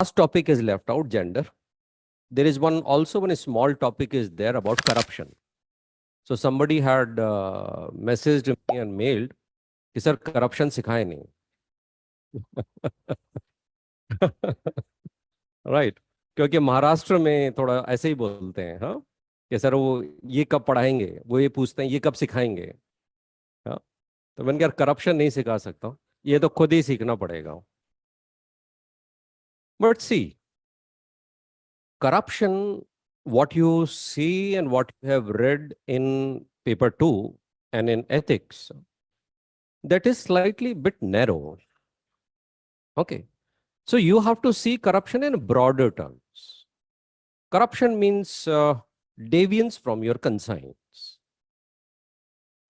Last topic is left out, gender. There is one small topic is there about corruption. So somebody had messaged me and mailed कि sir corruption सिखाए नहीं. Right क्योंकि महाराष्ट्र में थोड़ा ऐसे ही बोलते हैं, हाँ, कि सर वो ये कब पढ़ाएंगे, वो ये पूछते हैं ये कब सिखाएंगे. हाँ, तो मैंने कहा करप्शन नहीं सिखा सकता, ये तो खुद ही सीखना पड़ेगा. But see corruption, what you see and what you have read in paper 2 and in ethics, that is slightly bit narrow. Okay. So you have to see corruption in broader terms. Corruption means deviance from your conscience.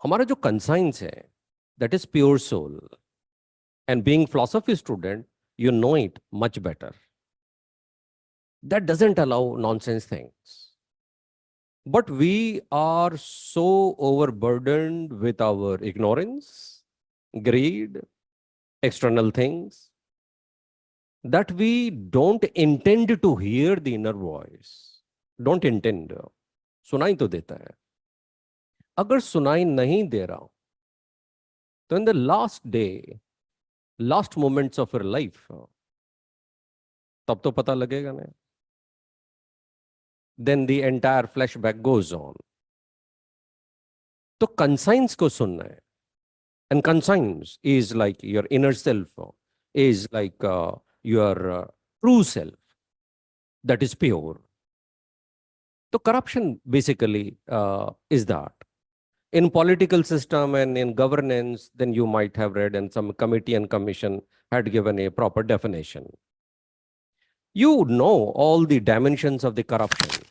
हमारा जो conscience है, that is pure soul. And being philosophy student, you know it much better. That doesn't allow nonsense things. But we are so overburdened with our ignorance, greed, external things, that we don't intend to hear the inner voice. Don't intend. सुनाई तो देता है. अगर सुनाई नहीं दे रहा, तो in the last day, last moments of your life, तब तो पता लगेगा ना. Then the entire flashback goes on. तो conscience को सुनना है. And conscience is like your inner self, is like your true self, that is pure. So corruption basically is that. In political system and in governance, then you might have read, and some committee and commission had given a proper definition. You know all the dimensions of the corruption.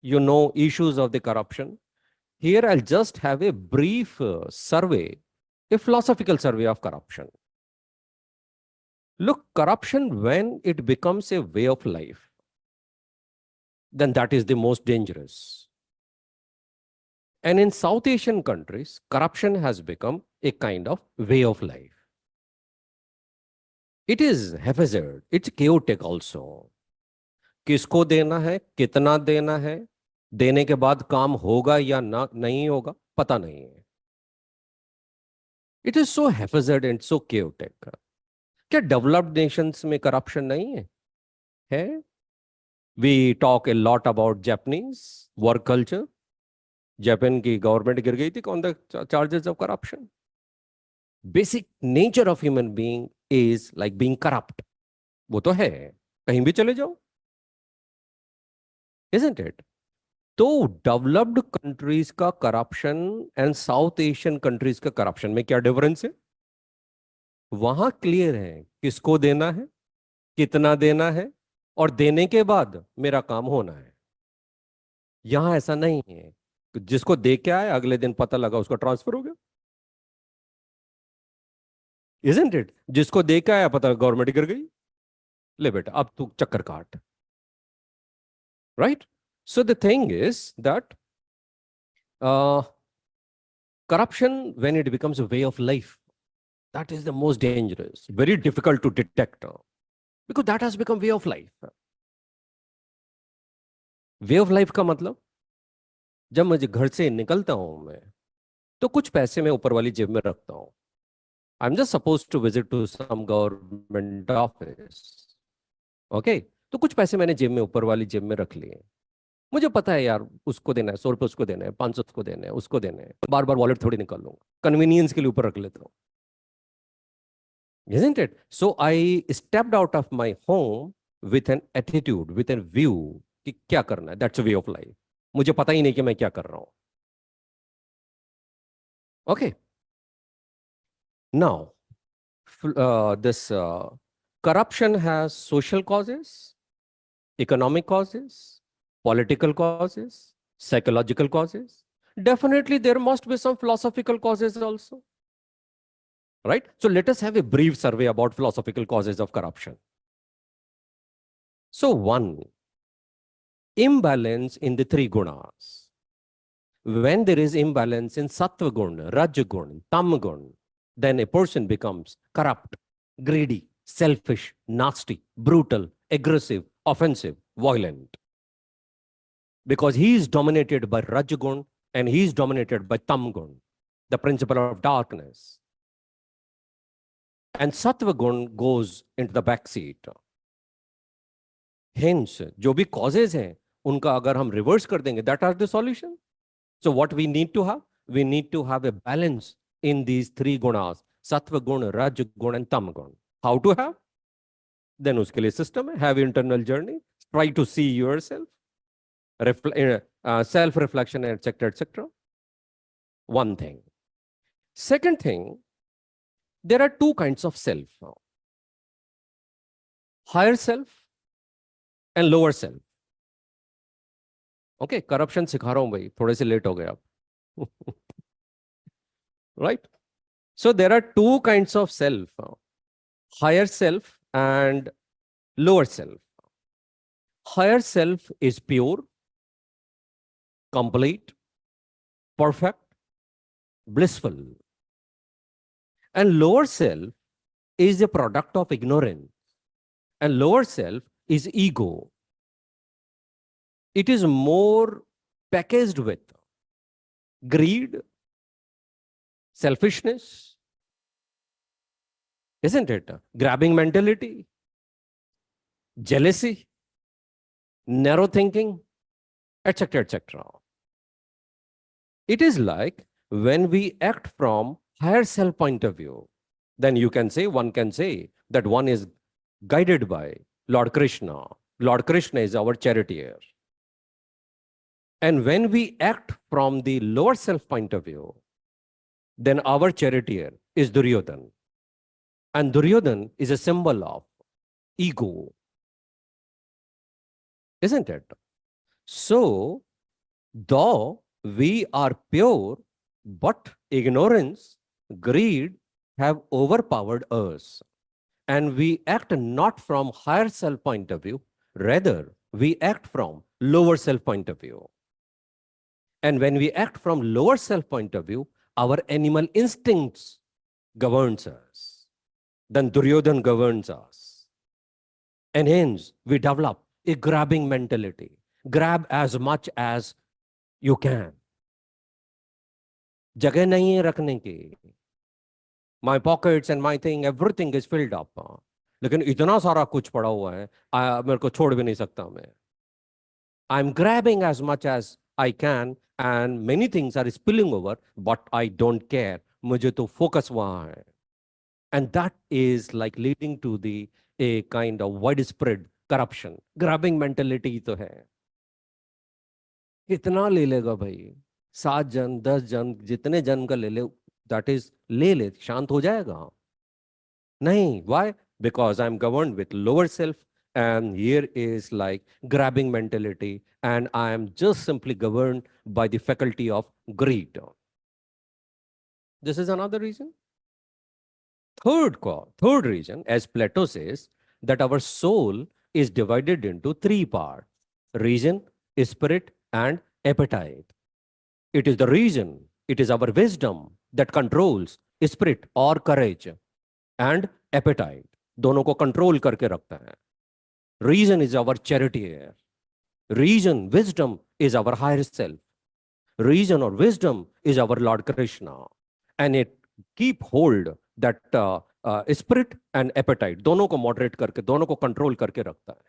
You know issues of the corruption. Here I'll just have a brief survey, a philosophical survey of corruption. Look, corruption, when it becomes a way of life, then that is the most dangerous. And in South Asian countries, corruption has become a kind of way of life. It is haphazard, it's chaotic also. किसको देना है, कितना देना है, देने के बाद काम होगा या ना नहीं होगा, पता नहीं है. It is so haphazard and so chaotic. क्या डेवलप्ड नेशंस में करप्शन नहीं है? है? We talk a lot about Japanese work culture. Japan की गवर्नमेंट गिर गई थी on the charges of corruption. Basic nature of human being is like being corrupt. वो तो है, कहीं भी चले जाओ. Isn't it? तो डेवलप्ड कंट्रीज का corruption and south Asian countries का करप्शन में क्या डिफरेंस है? वहां क्लियर है किसको देना है, कितना देना है, और देने के बाद मेरा काम होना है. यहां ऐसा नहीं है. जिसको दे के आए अगले दिन पता लगा उसको ट्रांसफर हो गया. Isn't it? जिसको दे के आया पता गवर्नमेंट गिर गई, ले बेटा अब तू चक्कर काट. Right? So the thing is that corruption, when it becomes a way of life, that is the most dangerous, very difficult to detect, because that has become way of life. Way of life का मतलब, जब मुझे घर से निकलता हूं मैं, तो कुछ पैसे मैं ऊपर वाली जेब में रखता हूं. I'm just supposed to visit to some government office. Okay? तो कुछ पैसे मैंने जेब में, ऊपर वाली जेब में रख लिए. मुझे पता है यार उसको देना है, 100 रुपये उसको देना है, 500 उसको देना है, उसको देना है. बार बार वॉलेट थोड़ी निकाल लूंगा, कन्वीनियंस के लिए ऊपर रख लेता हूँ. Isn't it? So I stepped out of my home with an attitude, with a view कि क्या करना है. That's a way of life. मुझे पता ही नहीं कि मैं क्या कर रहा हूँ. Okay. Now, this corruption has social causes, economic causes, political causes, psychological causes. Definitely there must be some philosophical causes also. Right? So let us have a brief survey about philosophical causes of corruption. So one, imbalance in the three gunas. When there is imbalance in sattva guna, raj guna, tam guna, then a person becomes corrupt, greedy, selfish, nasty, brutal, aggressive, offensive, violent. Because he is dominated by Rajgun and he is dominated by Tamgun, the principle of darkness. And Sattvagun goes into the back seat. Hence, जो भी causes हैं, उनका अगर हम reverse कर देंगे, that are the solution. So what we need to have? We need to have a balance in these three gunas, Sattva gun, Raj gun and Tam gun. How to have? Then उसके लिए system है, have internal journey, try to see yourself, self-reflection, etc., etc. One thing. Second thing, there are two kinds of self. Higher self and lower self. Okay, corruption सिखा रहा हूं भाई, थोड़े से late हो गए आप. Right? So there are two kinds of self, higher self and lower self. Higher self is pure, complete, perfect, blissful. And lower self is a product of ignorance. And lower self is ego. It is more packaged with greed, selfishness, isn't it? Grabbing mentality, jealousy, narrow thinking, etc., etc. It is like when we act from higher self point of view, then one can say that one is guided by Lord Krishna. Lord Krishna is our charioteer. And when we act from the lower self point of view, then our charioteer is Duryodhan. And Duryodhan is a symbol of ego. Isn't it? So, though we are pure, but ignorance, greed have overpowered us. And we act not from higher self point of view, rather we act from lower self point of view. And when we act from lower self point of view, our animal instincts governs us. Then Duryodhan governs us. And hence we develop a grabbing mentality. Grab as much as you can. जगह नहीं है रखने की. My pockets and my thing, everything is filled up. लेकिन इतना सारा कुछ पड़ा हुआ है, मेरे को छोड़ भी नहीं सकता मैं. I'm grabbing as much as I can and many things are spilling over, but I don't care. मुझे तो focus वहाँ है. And that is like leading to a kind of widespread corruption. Grabbing mentality तो है. कितना ले लेगा भाई? 7 जन, 10 जन, जितने जन का ले ले, that is ले ले, शांत हो जाएगा. नहीं, why? Because I'm governed with lower self, and here is like grabbing mentality, and I am just simply governed by the faculty of greed. This is another reason. Third reason, as Plato says, that our soul is divided into 3 parts: reason, spirit, and appetite. It is the reason, it is our wisdom that controls spirit or courage and appetite. दोनों को control करके रखता है. Reason is our charioteer. Reason, wisdom is our higher self. Reason or wisdom is our Lord Krishna. And it keep hold that spirit and appetite. दोनों को moderate करके, दोनों को control करके रखता है.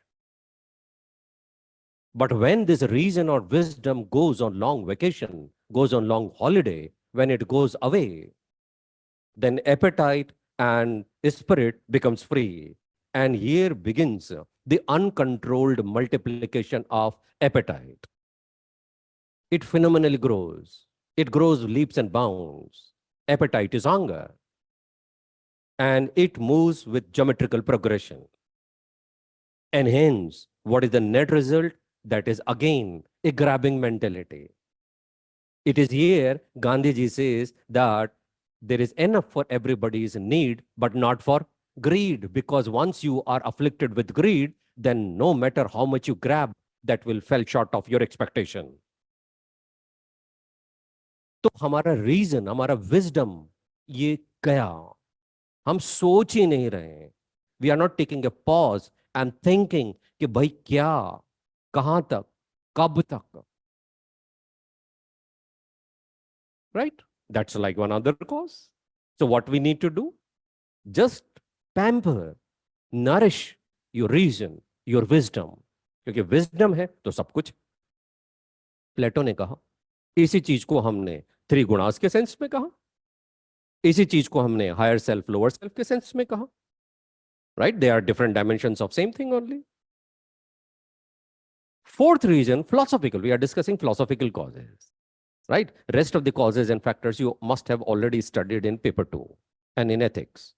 But when this reason or wisdom goes on long vacation, goes on long holiday, when it goes away, then appetite and spirit becomes free. And here begins the uncontrolled multiplication of appetite. It phenomenally grows. It grows leaps and bounds. Appetite is hunger. And it moves with geometrical progression. And hence, what is the net result? That is again a grabbing mentality. It is here Gandhiji says that there is enough for everybody's need, but not for greed. Because once you are afflicted with greed, then no matter how much you grab, that will fall short of your expectation. तो हमारा reason, हमारा wisdom ये गया. हम सोच ही नहीं रहे हैं. We are not taking a pause and thinking कि भाई क्या, कहां तक, कब तक, right? That's like one other cause. So what we need to do? Just pamper, nourish your reason, your wisdom. क्योंकि wisdom है तो सब कुछ. प्लेटो ने कहा, इसी चीज को हमने थ्री गुणास के सेंस में कहा, इसी चीज को हमने हायर सेल्फ लोअर सेल्फ के सेंस में कहा, right? They are different dimensions of same thing only. Fourth reason, philosophical. We are discussing philosophical causes, right? Rest of the causes and factors you must have already studied in paper 2 and in ethics.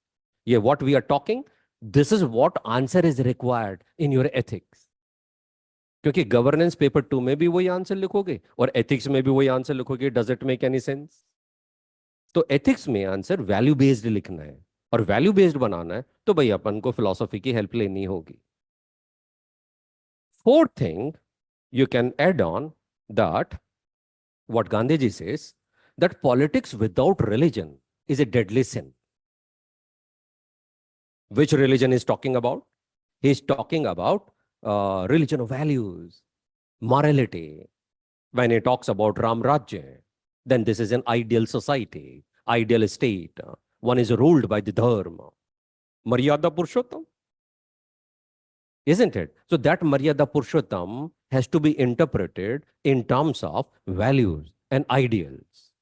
Yeah, what we are talking, this is what answer is required in your ethics. क्योंकि governance paper 2 में भी वही answer लिखोगे और ethics में भी वही answer लिखोगे. Does it make any sense? तो एथिक्स में आंसर वैल्यू बेस्ड लिखना है और वैल्यू बेस्ड बनाना है तो भाई अपन को फिलॉसफी की हेल्प लेनी होगी. Fourth thing, you can add on that what Gandhiji says, that politics without religion is a deadly sin. Which religion is talking about? He is talking about religion of values, morality. When he talks about Ram Rajya, then this is an ideal society, ideal state. One is ruled by the dharma. Maryada Purushottam. Isn't it? So that Maryada Purushottam has to be interpreted in terms of values and ideals.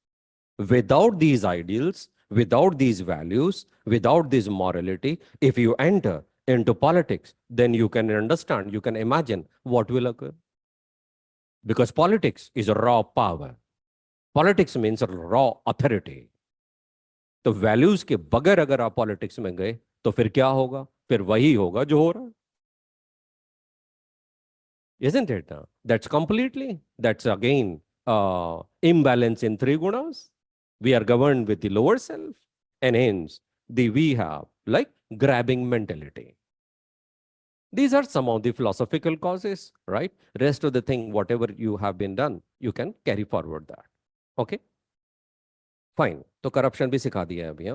Without these ideals, without these values, without this morality, if you enter into politics, then you can understand, you can imagine what will occur. Because politics is a raw power. Politics means raw authority. तो values के बगैर अगर आप politics में गए तो फिर क्या होगा? फिर वही होगा जो हो रहा है. Isn't it? That's completely, that's again imbalance in three gunas. We are governed with the lower self, and hence we have like grabbing mentality. These are some of the philosophical causes, right? Rest of the thing, whatever you have been done, you can carry forward that. Okay? Fine. तो corruption भी सिखा दिया है अभी.